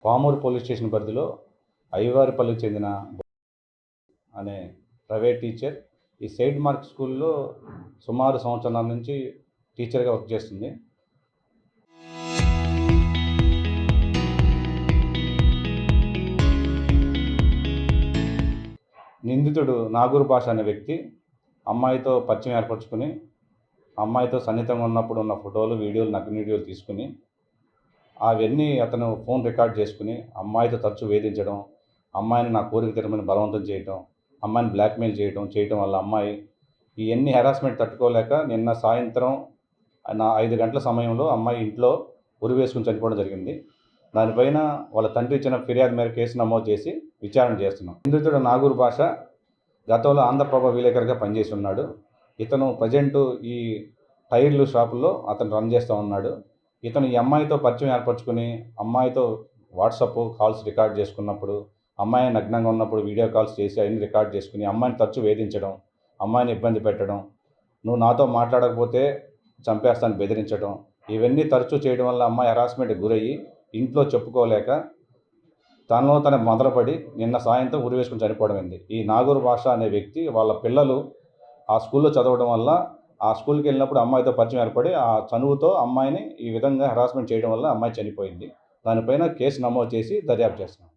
Pamuru police station పరిధిలో అయ్యవారిపల్లికి చెందిన అనే ప్రైవేట్ టీచర్ ఈ సెయింట్ మార్క్ స్కూల్లో సుమారు సంవత్సరాల నుంచి టీచర్గా వర్క్ చేస్తుంది. నిందితుడు నాగూర్ భాష అనే వ్యక్తి అమ్మాయితో పరిచయం ఏర్పరచుకుని అమ్మాయితో సన్నిహితంగా ఉన్నప్పుడు ఉన్న ఫోటోలు, వీడియోలు, నగ్న వీడియోలు తీసుకుని అవన్నీ అతను ఫోన్ రికార్డ్ చేసుకుని అమ్మాయితో తరచూ వేధించడం, అమ్మాయిని నా కోరిక తీరమని బలవంతం చేయటం, అమ్మాయిని బ్లాక్మెయిల్ చేయటం వల్ల అమ్మాయి ఇవన్నీ హెరాస్మెంట్ తట్టుకోలేక నిన్న సాయంత్రం 5 గంటల సమయంలో అమ్మాయి ఇంట్లో ఉరి వేసుకుని చనిపోవడం జరిగింది. దానిపైన వాళ్ళ తండ్రి ఇచ్చిన ఫిర్యాదు మేరకు కేసు నమోదు చేసి విచారణ చేస్తున్నాం. నిందితుడు నాగూర్ భాష గతంలో ఆంధ్రప్రభ విలేకరుగా పనిచేసి ఉన్నాడు. ఇతను ప్రజెంటు ఈ టైర్లు షాపుల్లో అతను రన్ చేస్తూ ఉన్నాడు. ఇతను ఈ అమ్మాయితో పరిచయం ఏర్పరచుకుని అమ్మాయితో వాట్సాప్ కాల్స్ రికార్డ్ చేసుకున్నప్పుడు, అమ్మాయి నగ్నంగా ఉన్నప్పుడు వీడియో కాల్స్ చేసి అవన్నీ రికార్డ్ చేసుకుని అమ్మాయిని తరచూ వేధించడం, అమ్మాయిని ఇబ్బంది పెట్టడం, నువ్వు నాతో మాట్లాడకపోతే చంపేస్తాను బెదిరించడం, ఇవన్నీ తరచూ చేయడం వల్ల అమ్మాయి హెరాస్మెంట్కి గురయ్యి ఇంట్లో చెప్పుకోలేక తనలో తన మొదలుపడి నిన్న సాయంత్రం ఉరి వేసుకుని చనిపోవడం అయింది. ఈ నాగూర్ భాష అనే వ్యక్తి వాళ్ళ పిల్లలు ఆ స్కూల్లో చదవడం వల్ల ఆ స్కూల్కి వెళ్ళినప్పుడు అమ్మాయితో పరిచయం ఏర్పడి ఆ చనువుతో అమ్మాయిని ఈ విధంగా హెరాస్మెంట్ చేయడం వల్ల అమ్మాయి చనిపోయింది. దానిపైన కేసు నమోదు చేసి దర్యాప్తు చేస్తున్నాం.